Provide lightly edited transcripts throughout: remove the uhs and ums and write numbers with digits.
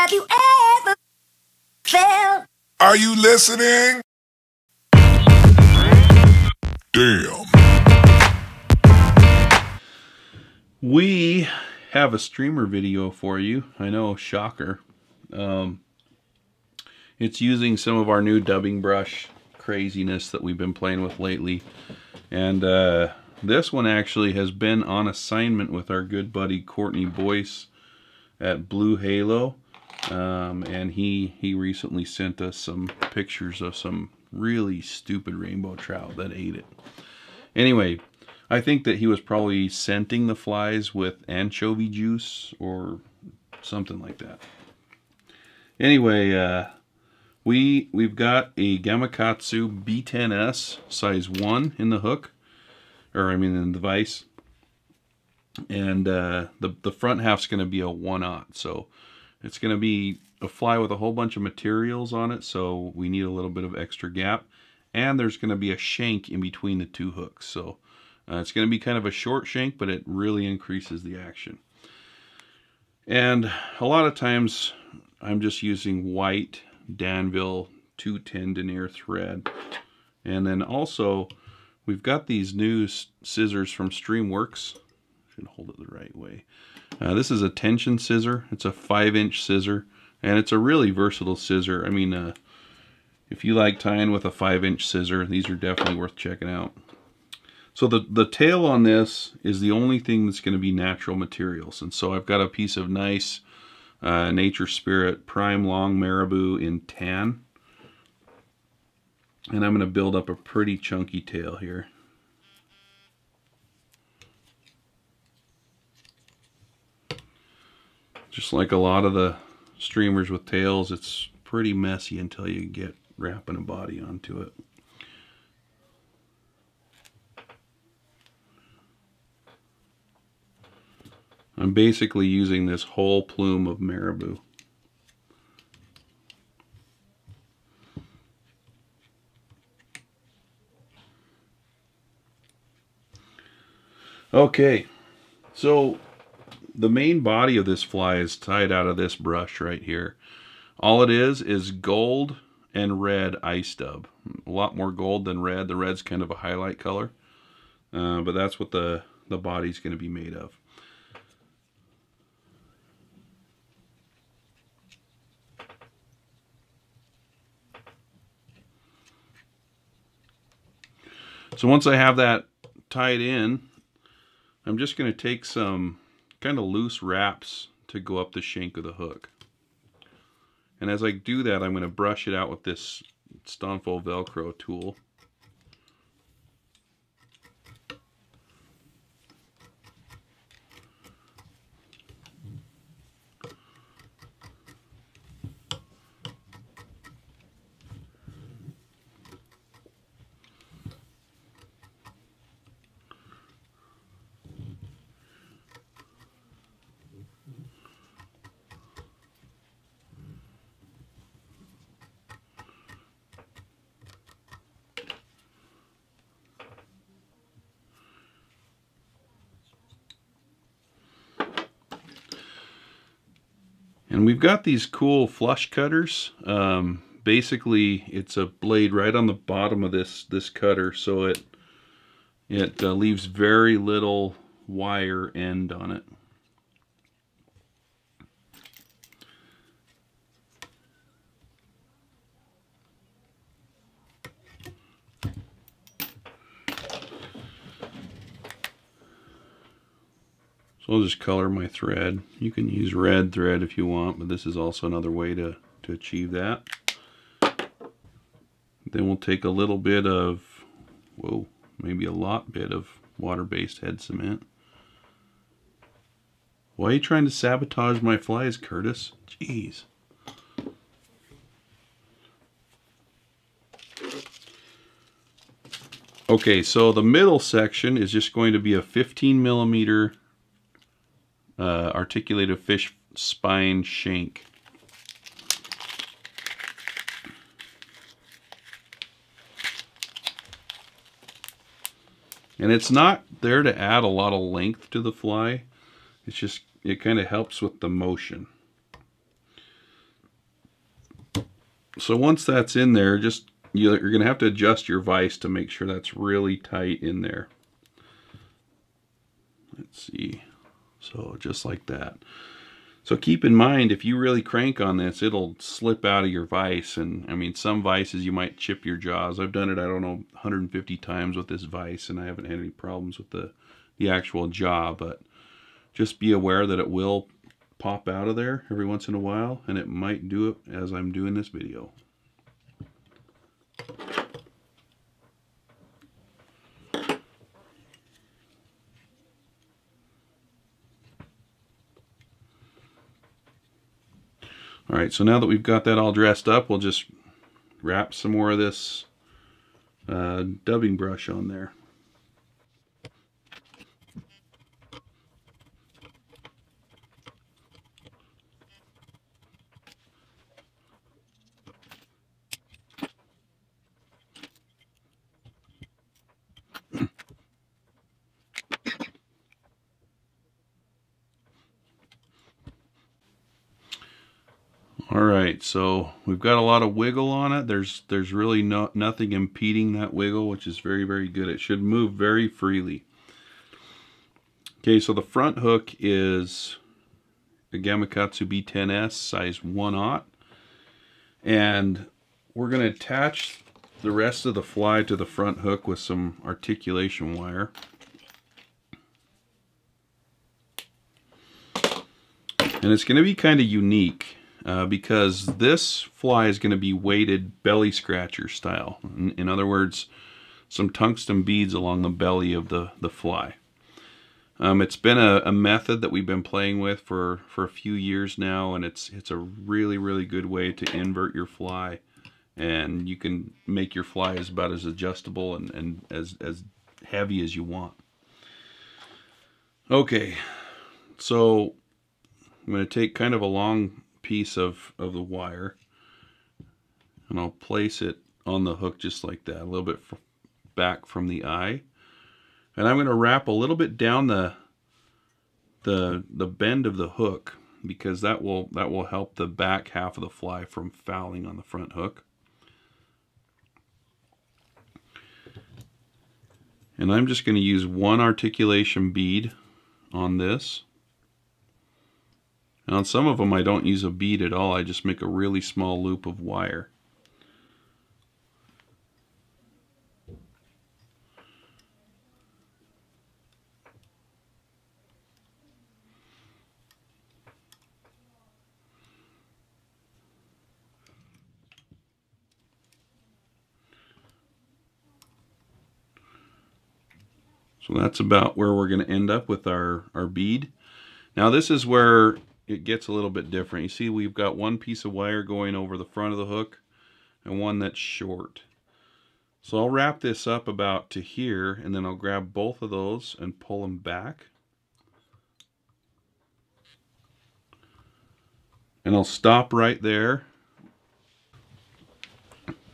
Have you ever felt? Are you listening? Damn. We have a streamer video for you. I know, shocker. It's using some of our new dubbing brush craziness that we've been playing with lately. And this one actually has been on assignment with our good buddy Courtney Boyce at Blue Halo. And he recently sent us some pictures of some really stupid rainbow trout that ate it. Anyway, I think that he was probably scenting the flies with anchovy juice or something like that. Anyway, we've got a Gamakatsu B10S size 1 in the hook, or I mean in the vise, and the front half's going to be a 1/0, so it's going to be a fly with a whole bunch of materials on it, so we need a little bit of extra gap, and there's going to be a shank in between the two hooks, so it's going to be kind of a short shank, but it really increases the action. And a lot of times I'm just using white Danville 210 denier thread. And then also we've got these new scissors from Streamworks. Should hold it the right way. This is a tension scissor. It's a 5-inch scissor, and it's a really versatile scissor. I mean, if you like tying with a 5-inch scissor, these are definitely worth checking out. So the tail on this is the only thing that's going to be natural materials. And so I've got a piece of nice Nature Spirit Prime Long Marabou in tan. And I'm going to build up a pretty chunky tail here. Just like a lot of the streamers with tails, it's pretty messy until you get wrapping a body onto it. I'm basically using this whole plume of Marabou. Okay, so the main body of this fly is tied out of this brush right here. All it is gold and red ice dub. A lot more gold than red. The red's kind of a highlight color, but that's what the body's going to be made of. So once I have that tied in, I'm just going to take some kind of loose wraps to go up the shank of the hook. And as I do that, I'm going to brush it out with this Danville Velcro tool. And we've got these cool flush cutters. Basically, it's a blade right on the bottom of this cutter, so it leaves very little wire end on it. So I'll just color my thread. You can use red thread if you want, but this is also another way to achieve that. Then we'll take a little bit of, whoa, maybe a lot bit of water-based head cement. Why are you trying to sabotage my flies, Curtis? Jeez. Okay, so the middle section is just going to be a 15mm articulated fish spine shank. And it's not there to add a lot of length to the fly. It's just, it kind of helps with the motion. So once that's in there, just you're going to have to adjust your vise to make sure that's really tight in there. Let's see. So just like that. So keep in mind, if you really crank on this, it'll slip out of your vise. And I mean, some vices you might chip your jaws. I've done it, I don't know, 150 times with this vise, and I haven't had any problems with the actual jaw. But just be aware that it will pop out of there every once in a while, and it might do it as I'm doing this video. Alright, so now that we've got that all dressed up, we'll just wrap some more of this dubbing brush on there. Alright, so we've got a lot of wiggle on it. There's really nothing impeding that wiggle, which is very, very good. It should move very freely. Okay, so the front hook is a Gamakatsu B10S size 1/0. And we're going to attach the rest of the fly to the front hook with some articulation wire. And it's going to be kind of unique. Because this fly is going to be weighted belly scratcher style. In other words, some tungsten beads along the belly of the fly. It's been a method that we've been playing with for a few years now, and it's a really, really good way to invert your fly. And you can make your fly about as adjustable and as heavy as you want. Okay, so I'm going to take kind of a long piece of the wire, and I'll place it on the hook just like that, a little bit back from the eye, and I'm going to wrap a little bit down the bend of the hook, because that will help the back half of the fly from fouling on the front hook. And I'm just going to use one articulation bead on this. And on some of them I don't use a bead at all, I just make a really small loop of wire. So that's about where we're going to end up with our bead. Now this is where it gets a little bit different. You see, we've got one piece of wire going over the front of the hook and one that's short. So I'll wrap this up about to here, and then I'll grab both of those and pull them back. And I'll stop right there.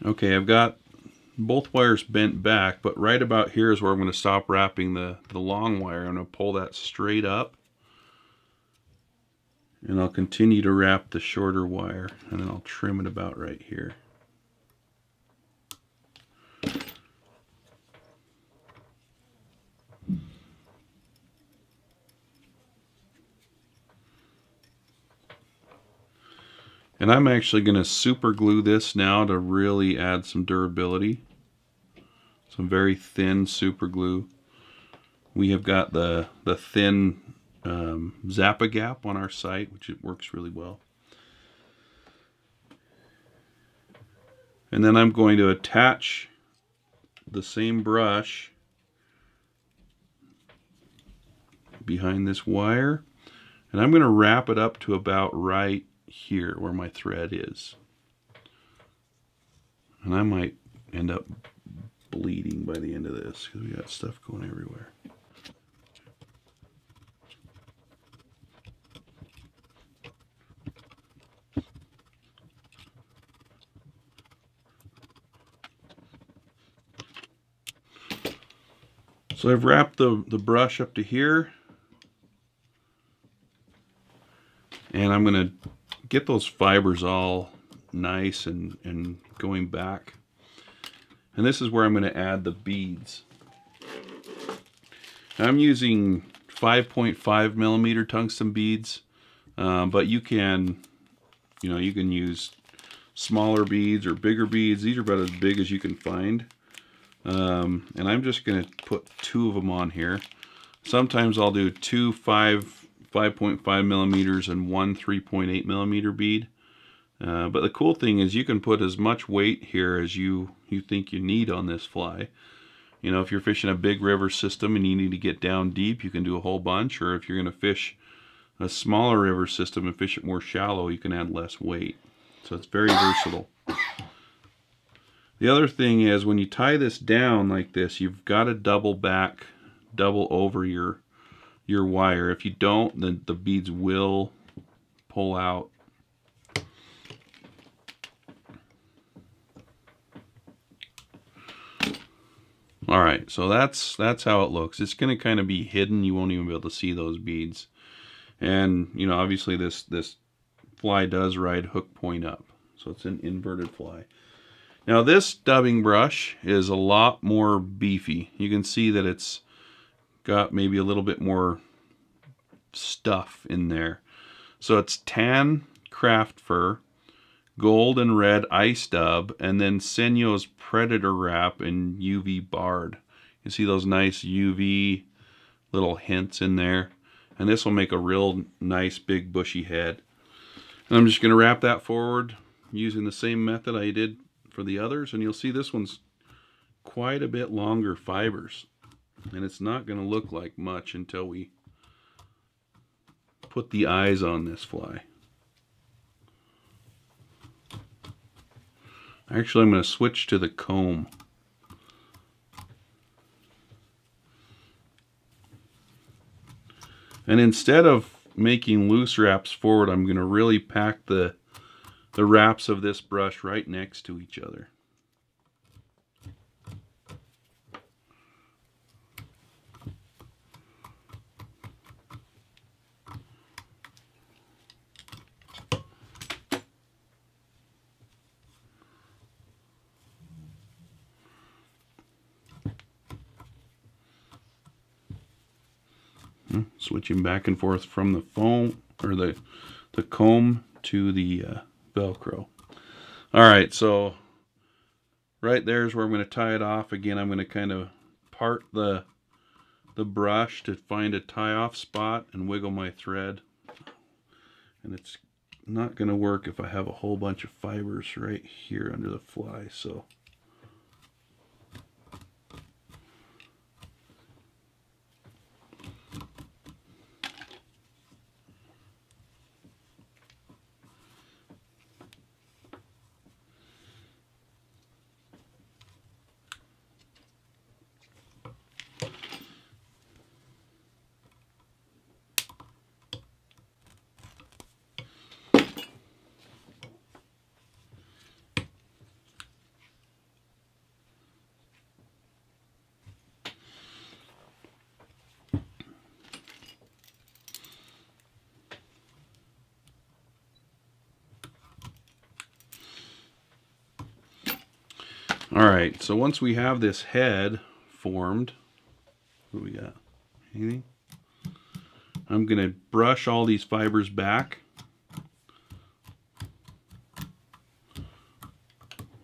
Okay, I've got both wires bent back, but right about here is where I'm going to stop wrapping the long wire. I'm going to pull that straight up. And I'll continue to wrap the shorter wire, and then I'll trim it about right here. And I'm actually going to super glue this now to really add some durability. Some very thin super glue. We have got the thin Zappa Gap on our site, which it works really well. And then I'm going to attach the same brush behind this wire, and I'm going to wrap it up to about right here where my thread is. And I might end up bleeding by the end of this because we got stuff going everywhere. So I've wrapped the brush up to here, and I'm going to get those fibers all nice and going back. And this is where I'm going to add the beads. I'm using 5.5 millimeter tungsten beads, but you can use smaller beads or bigger beads. These are about as big as you can find. And I'm just going to put 2 of them on here. Sometimes I'll do 2 5.5 millimeters and 1 3.8 millimeter bead. But the cool thing is you can put as much weight here as you think you need on this fly. You know, if you're fishing a big river system and you need to get down deep, you can do a whole bunch. Or if you're going to fish a smaller river system and fish it more shallow, you can add less weight. So it's very versatile. The other thing is when you tie this down like this, you've got to double over your wire. If you don't, then the beads will pull out. All right, so that's how it looks. It's going to kind of be hidden. You won't even be able to see those beads. And, you know, obviously this fly does ride hook point up. So it's an inverted fly. Now this dubbing brush is a lot more beefy. You can see that it's got maybe a little bit more stuff in there. So it's tan craft fur, gold and red ice dub, and then Senyo's predator wrap and UV barred. You see those nice UV little hints in there. And this will make a real nice big bushy head. And I'm just going to wrap that forward using the same method I did for the others. And you'll see this one's quite a bit longer fibers. And it's not going to look like much until we put the eyes on this fly. Actually, I'm going to switch to the comb. And instead of making loose wraps forward, I'm going to really pack the wraps of this brush right next to each other. Switching back and forth from the foam or the comb to the Velcro. All right, so right there is where I'm going to tie it off. Again, I'm going to kind of part the brush to find a tie-off spot and wiggle my thread. And it's not going to work if I have a whole bunch of fibers right here under the fly. So alright, so once we have this head formed, what do we got? Anything? I'm going to brush all these fibers back.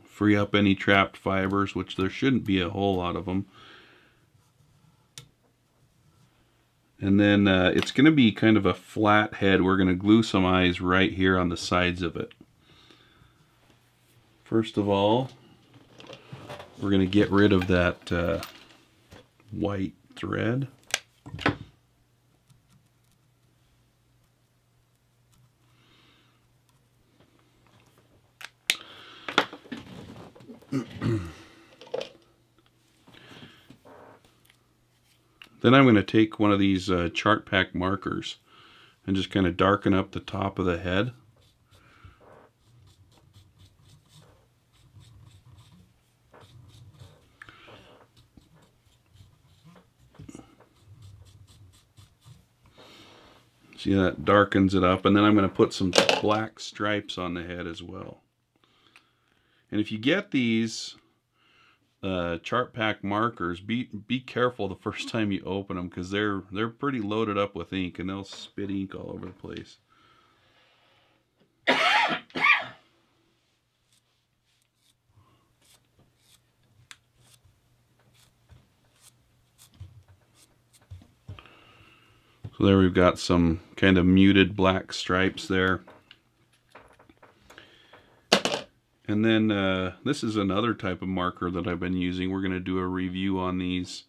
Free up any trapped fibers, which there shouldn't be a whole lot of them. And then it's going to be kind of a flat head. We're going to glue some eyes right here on the sides of it. First of all, we're going to get rid of that white thread. Then I'm going to take one of these chart pack markers and just kind of darken up the top of the head. See, that darkens it up, and then I'm going to put some black stripes on the head as well. And if you get these chart pack markers, be careful the first time you open them, because they're pretty loaded up with ink, and they'll spit ink all over the place. So there we've got some kind of muted black stripes there. And then this is another type of marker that I've been using. We're going to do a review on these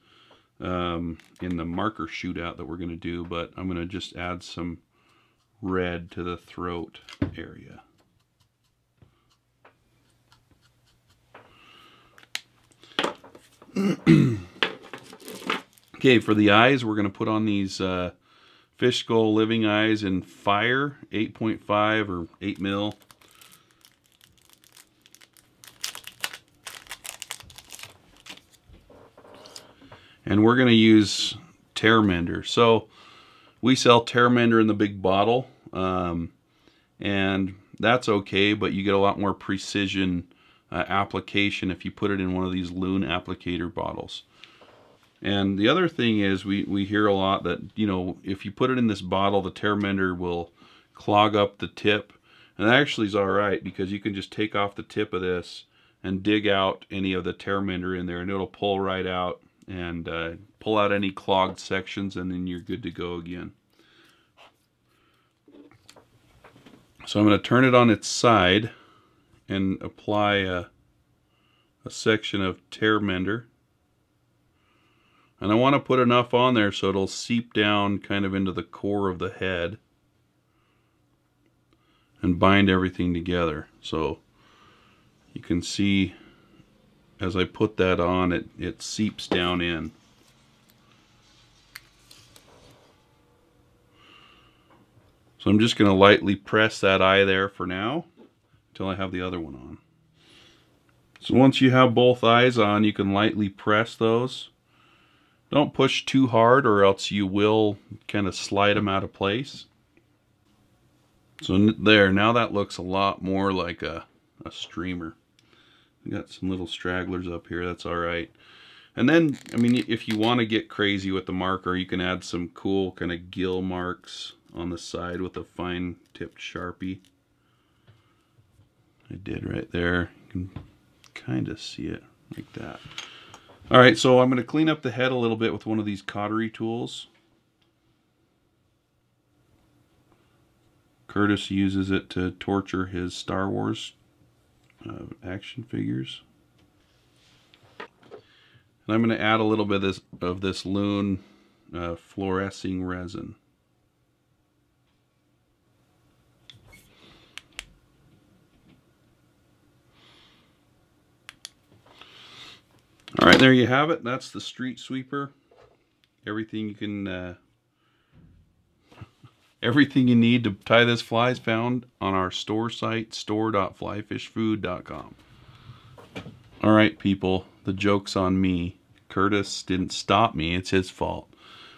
in the marker shootout that we're going to do, but I'm going to just add some red to the throat area. Okay, for the eyes, we're going to put on these fish skull living eyes in fire 8.5 or 8 mil. And we're going to use tear mender. So we sell tear mender in the big bottle, and that's okay, but you get a lot more precision application if you put it in one of these lune applicator bottles. And the other thing is, we hear a lot that, you know, if you put it in this bottle, the tear mender will clog up the tip. And that actually is all right, because you can just take off the tip of this and dig out any of the tear mender in there, and it'll pull right out and pull out any clogged sections, and then you're good to go again. So I'm going to turn it on its side and apply a section of tear mender. And I want to put enough on there so it'll seep down kind of into the core of the head and bind everything together. So you can see as I put that on, it seeps down in. So I'm just going to lightly press that eye there for now until I have the other one on. So once you have both eyes on, you can lightly press those. Don't push too hard, or else you will kind of slide them out of place. So there, now that looks a lot more like a streamer. We got some little stragglers up here, that's all right. And then, I mean, if you want to get crazy with the marker, you can add some cool kind of gill marks on the side with a fine tipped Sharpie. I did right there. You can kind of see it like that. All right, so I'm going to clean up the head a little bit with one of these cautery tools. Curtis uses it to torture his Star Wars action figures. And I'm going to add a little bit of this lune fluorescing resin. All right, there you have it. That's the street sweeper. Everything you can, everything you need to tie this fly is found on our store site, store.flyfishfood.com. All right, people, the joke's on me. Curtis didn't stop me. It's his fault.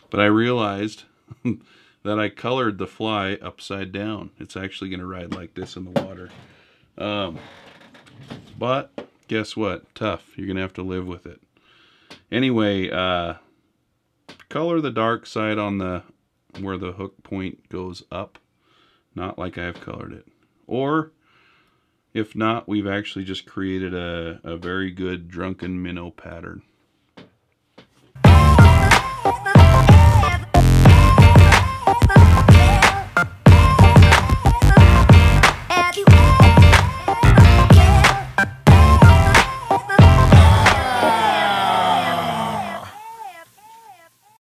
But I realized that I colored the fly upside down. It's actually going to ride like this in the water. But guess what? Tough. You're going to have to live with it. Anyway, color the dark side on the where the hook point goes up, not like I've colored it. Or if not, we've actually just created a very good drunken minnow pattern.